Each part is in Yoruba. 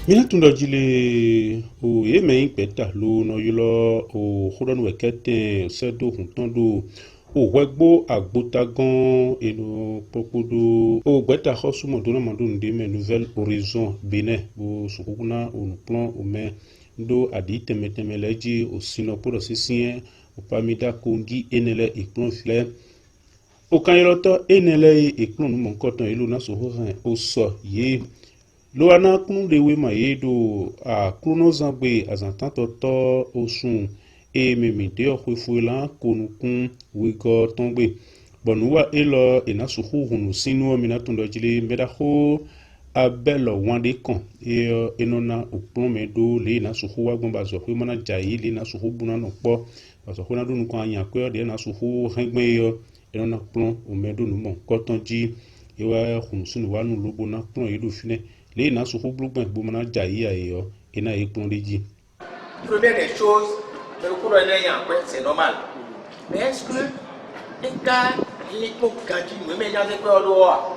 Mina tunda jile o ye me peta lo no yulo o khodan wekete sedo huntondo o wegbo agbotagon eno pokodo o gbeta khosumo dona mandu ndime nouvelle horizon Bénin bo sukuna o plan o me do adi temetemeleji o sino pour sisien o pamida kongi enele ikplon fle o kanyeloto enele ikplon no monkoton elu na so horan o so ye Loana kunu dewe ma yedo a kuno zangbe azantantoto osun e memide okwefuela konukun wigo tongbe bonuwa elo enasuhu hunu sinu minatundo jile medaho abelo wande kan e enona opon medo le nasuhu wagbon zo pe mana jayi le nasuhu buna no po bazo ko na dunu kan yan pe de nasuhu hengbe yo enona plon o medo no mon kotonji ewa hunu sinu wanu lobo na plon yedo fine les gens sont beaucoup plus jaillis ailleurs et n'a pas de dit. Première des choses, le cours c'est normal. Mais est-ce que les gars, ils sont gardés, mais ils ont peur de voir.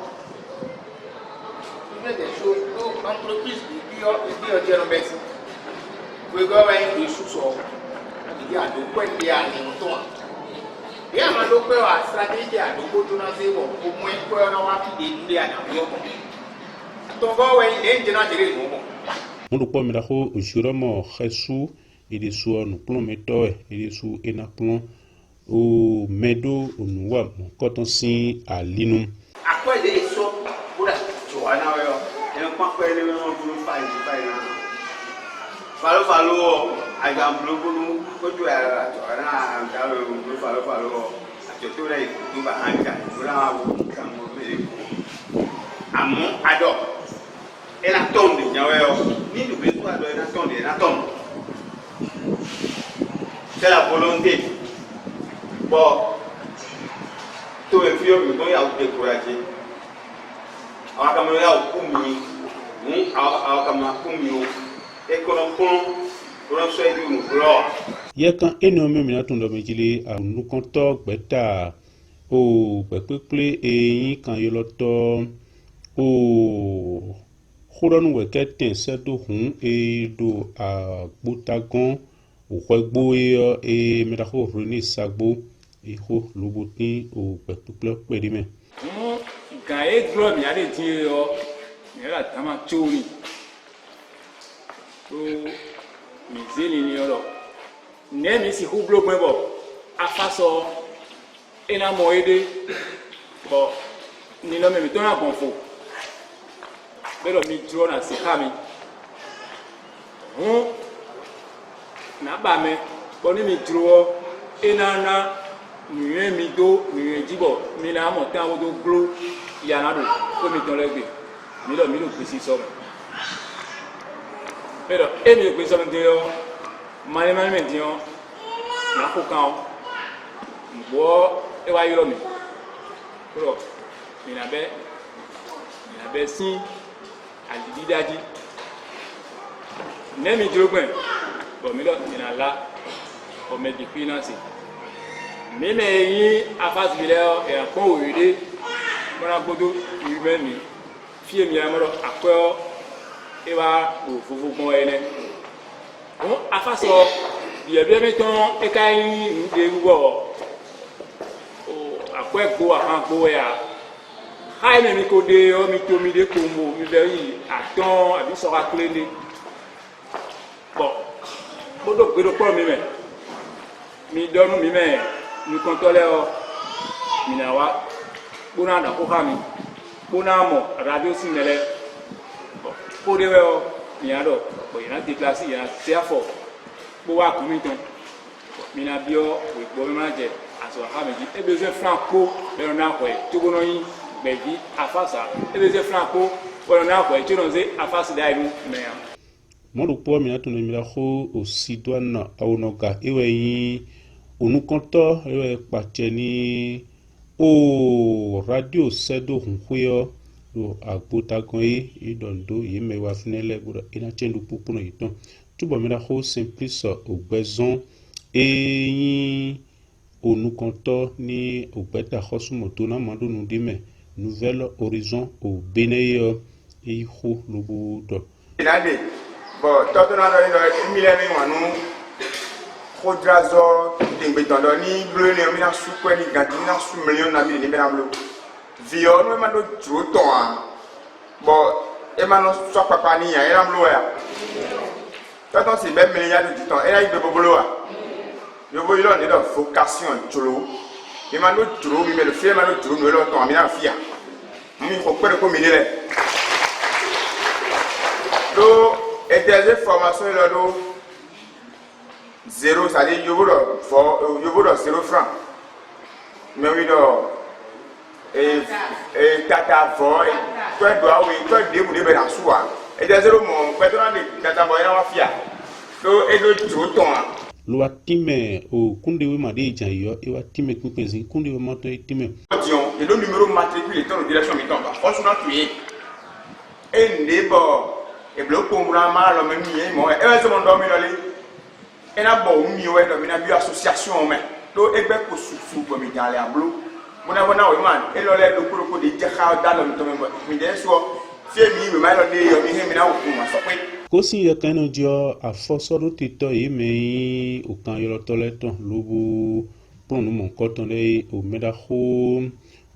Première des choses, l'entreprise qui dit en merci. Vous pouvez avoir une sous-sol. Il y a deux points de l'année. Et à ma locale, la stratégie est de continuer au moins pour avoir des idées à l'environnement. Mon point me d'aho juramo Jésus et des soins nous plomb méthode et des sous et na plomb au medo au noir mon coton si à l'inum. À quoi des sous pour la joana et on pas faire les mêmes pour faire falo à gamble nous que tu as joana dans le falo à tout là tout va en cas voilà à mon adore. Et la tombe, ni nous besoin de la tombe. C'est la volonté. Bon, tout le vieux, nous avons découragé. Alors, comme nous avons commis, alors comme nous avons commis, et que nous avons choisi une gloire. Il y a quand énormément de temps de métier à nous compter, bêta, au peuple et quand il y a le temps, au Khoron wekete sedo hun e do a botagon o kwegbo e medako reni sagbo e ho loboti o petuple perime gae glo mi ale ti yo mi la tama chori o mi zeli ni oro ne mi si hu blo bo afaso ena moede bo ni no me to na bonfo belo mi dro na sikami na ba me boni mi dro enana mi mi do mi jibo mi na mo tan wo do glo ya na do ko mi ton legbe mi lo pesi so belo e mi pesi so de yo mani me di yo na ko kan o bo e wa yiro mi ko mi na be sin alididaji nemi drogben bo mi lo ina la o me di finance mi me yin afas bile o e kon oride mona godo ibe mi fie mi amoro akọ e wa o fufu gbon ene o afas o ye bi mi ton e kai nde wo o akọ egbo ahan gbo ya hai me mi ko de o mi to mi de ko mo mi be yi aton abi so ka klende bon bodo gbedo po mi donu mi me mi kontole o mi na wa bona da ko ha mi bona mo radio sinele bon ko de we o mi ado bo ina déplacer ya therefore bo wa ku mi ton mi na bio we bo mi ma je aso ha mi e besoin franco le na ko e to go no yin beji afasa ebeze franco wala na ko echironze afasa daimu meya modu po mi atu mi la ho o sidwana aunoga ewe yi onukonto ewe pateni o radio sedo hunhuyo do agbotagon e dondo yeme wa finele bura ina chendu pupuno yiton tubo mi la ho simplice ogbezon e onukonto ni ogbeta khosumoto na mandu nudime Nouvelle Horizon au Bénin et Lobo. Bon, tant qu'on a dans les millénaires, nous, trop de razor, des bétons dans les bleus, les hommes, sous quoi, les gars, les sous millions d'amis, les ménages bleus. Viol, nous, maintenant, trop de temps. Bon, et maintenant, soit papa, ni, il y a un bleu. Quand on s'est même milliard de temps, et là, il peut pas bleu. Je vois, il y a une vocation, trop. Et maintenant, trop, mais le fait, maintenant, trop, nous, l'autre, on a mis fier. Il faut pas le combiner. Donc, et des formations là donc zéro, c'est-à-dire je vous donne 0 francs. Mais oui donc et tata fort et toi dois oui toi débouler ben en soi. Et des 0 mon patron de tata boy na wafia. Donc et de tout temps. Lo atime o kundewe made jayo e watime kupezi kundewe mato itime. Et le numéro matricule est en direction mi tombe. Franchement tu es. Et nebo et bloc pour moi mal même mi moi et c'est mon dormi là et na bon mi ouais dormi na bi association mais do e be ko susu ko mi jale ablo mo na bona o man e lo le do ko de jaha da lo to mi de so fie mi mi ma lo de yo mi he mi na ku ma so pe ko si ya kan ojo afoso ro tito yi me o kan yo to le ton lobo pon no mon ko ton le o meda ho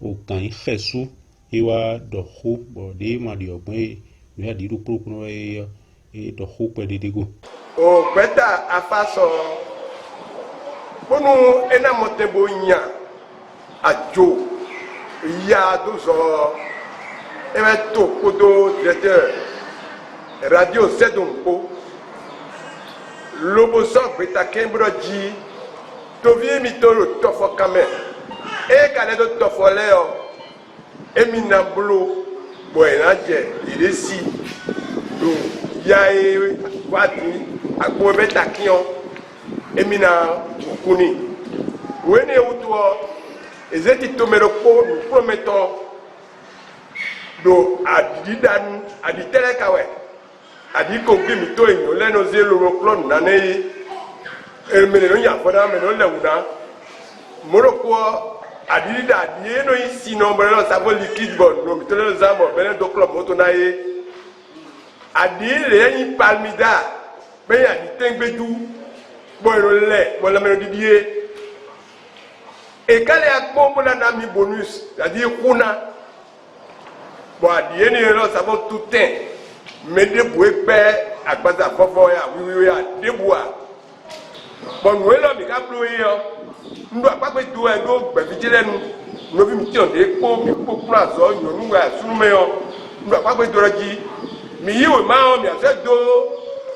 o kan jesu e wa do ho bo de ma di ogbon mi a di ru pro kuno e do ho pe de go o beta afaso bonu ena motebo nya ajo ya dozo ebe to kodo directeur radio Zedonko lobo so beta kembro ji to vie mi to lo tofo kame e kale do tofo leo emina blo boena je iresi do ya e wati agbo beta kion emina okuni wene uto ezeti tomero ko nous promettons do adidan aditele kawe adiko gimi to enyo leno zelo roklon nane emene no ya foda me no lewuna moroko adida dieno isi no mbele savo liquide bon no mitele zamo bele do club moto na ye adile yin palmida be ya di tengbedu boyro le wala me didie e kale akpo mo na mi bonus c'est-à-dire kuna bon adie ni lo savo tout temps mais de boué pé agbaza fofo ya wiwi ya debua bon we lo mi ka blu yo ndo apape tu e do gbe fi lenu no bi mi ti on de po mi po kura zo yo nu wa suru me yo ndo apape do raji mi yiwe ma o mi ase do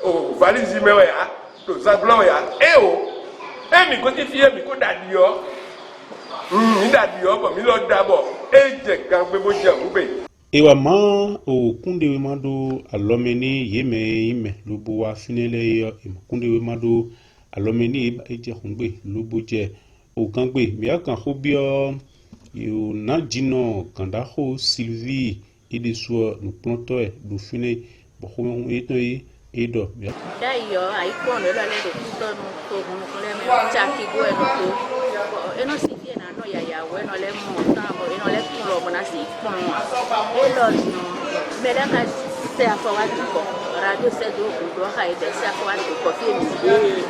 o valise me ya to zaglon ya e o e mi ko ti fi e mi ko dadi yo mi dadi yo bo mi lo dabo e je kan gbe bo je mu be ewa ma o kundewe mado alomeni yeme ime lobo wa finele yo kundewe mado alomeni eje hungbe lobo je o gangbe mi akan ho bio yo na jino kanda ho Sylvie ide so no planto e do fine bo ho eto e do mi dayo ai kono la le to no to mo le me chaki go e no to e no si vie na no ya ya we no le mo ta mo e no le kulo mo na si kon e lo no me la ka se afo wa ko radio se do do ha e de se afo wa ko fi mi e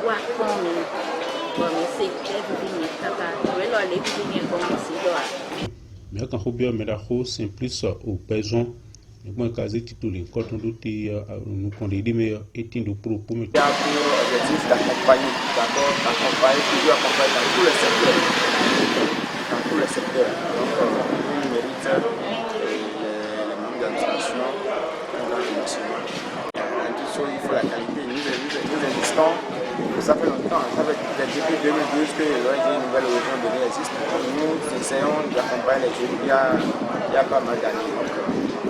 wa kon mi ko mi se e bi ni kaka we lo le bi ni ko mi si do a mi akan ho bio me da ho simplice au besoin moi casé titulé quand on doute nous condamner mais étindo pour me Il y a pour objectif d'accompagner toujours accompagner dans tous les secteurs. Donc, on mérite les membres d'administration, tout ça, il faut la qualité. Nous existons, ça fait longtemps, ça fait depuis 2012 que l'ONG Nouvelle Horizon de existe. Nous essayons d'accompagner les jeunes il y a pas mal d'années.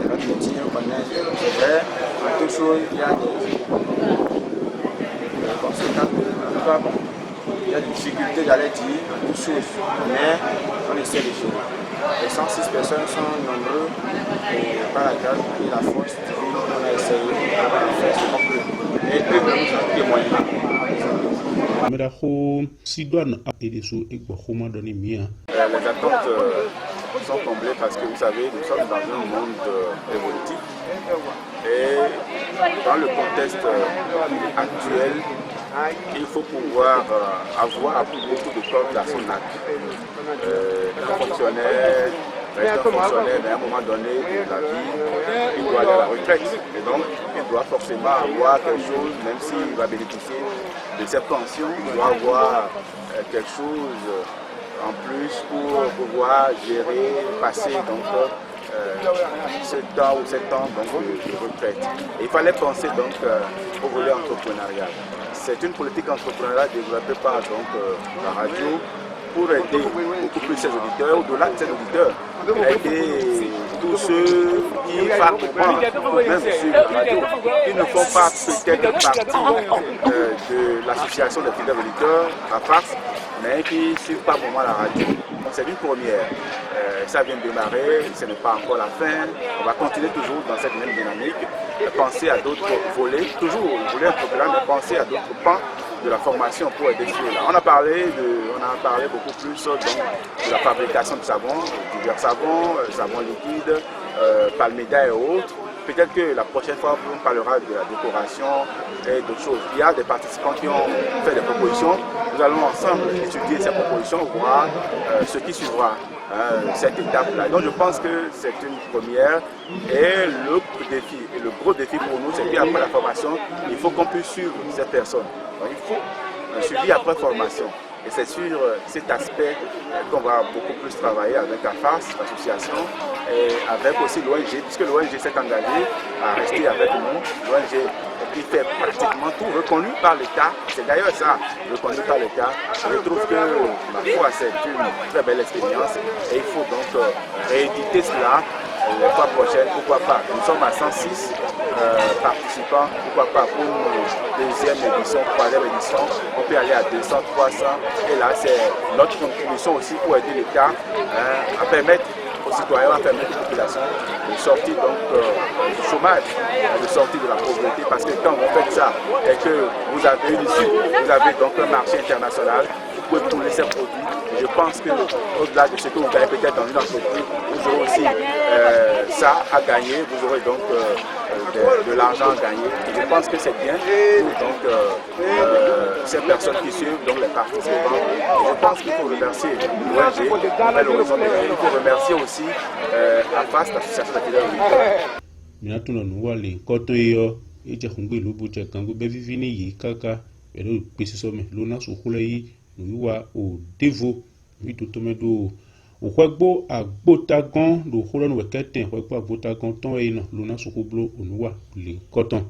Notre métier, on connaît, c'est vrai, en toute chose, il y a des conséquences. Il y a des difficultés, j'allais dire, en toute chose, mais on essaie de gérer. Les 106 personnes sont nombreux et par la grâce et la force divine, on a essayé de faire ce qu'on peut. Et eux-mêmes nous ont témoigné. mais da ho si douane a ede so egbo ho ma doni mia Les attentes sont comblés parce que vous savez, nous sommes dans un monde évolutif et dans le contexte actuel, il faut pouvoir avoir beaucoup de cordes à son arc. Un fonctionnaire, mais à un moment donné de la vie, il doit aller à la retraite. Et donc, il doit forcément avoir quelque chose, même s'il va bénéficier de cette pension, il doit avoir quelque chose en plus pour pouvoir gérer, passer donc, ce temps ou 7 ans donc, de retraite. Et il fallait penser donc au volet entrepreneurial. C'est une politique entrepreneuriale développée par donc, la radio pour aider beaucoup plus ses auditeurs, au-delà de ses auditeurs, aider tous ceux qui fabriquent même sur la radio, qui ne font pas peut-être partie de l'association des fidèles auditeurs à FARS, mais qui ne suivent pas vraiment la radio. C'est une première. Ça vient de démarrer, ce n'est pas encore la fin. On va continuer toujours dans cette même dynamique, penser à d'autres volets, toujours le volet entrepreneur, mais penser à d'autres pans de la formation pour aider ceux-là. On a parlé beaucoup plus donc, de la fabrication de savon, divers savons, savons liquides, palmédia et autres. Peut-être que la prochaine fois, on parlera de la décoration et d'autres choses. Il y a des participants qui ont fait des propositions. Nous allons ensemble étudier ces propositions, voir ce qui suivra cette étape-là. Donc je pense que c'est une première. Et l'autre défi, et le gros défi pour nous, c'est qu'après la formation, il faut qu'on puisse suivre ces personnes. Donc, il faut un suivi après formation. Et c'est sur cet aspect qu'on va beaucoup plus travailler avec la FARS, l'association, et avec aussi l'ONG, puisque l'ONG s'est engagée à rester avec nous. L'ONG qui fait pratiquement tout, reconnu par l'État. C'est d'ailleurs ça, reconnu par l'État. Je trouve que, ma foi, c'est une très belle expérience et il faut donc rééditer cela les fois prochaines, pourquoi pas. Nous sommes à 106 participants, pourquoi pas pour une deuxième édition, troisième édition, on peut aller à 200, 300 et là c'est notre contribution aussi pour aider l'État à permettre aux citoyens, à permettre aux populations de sortir donc du chômage, de sortir de la pauvreté, parce que quand vous faites ça et que vous avez une issue, vous avez donc un marché international, vous pouvez trouver ces produits. Et je pense qu'au-delà de ce que vous gagnez peut-être dans une entreprise, vous aurez aussi ça à gagner, vous aurez donc de l'argent à gagner. Et je pense que c'est bien pour donc, ces personnes qui suivent, donc les participants. Et je pense qu'il faut remercier l'ONG, il faut remercier aussi AFAS, l'association des fidèles auditeurs. Minatuna nuwale koto iyo eje khungwe lubu je kangu bevivini yi kaka ero pesisome lona sokule yi nuwa o devo mitotomedo o kwegbo agbotagan do kholo no wekete kwegbo agbotagan ton e na lona sokoblo onuwa le koton.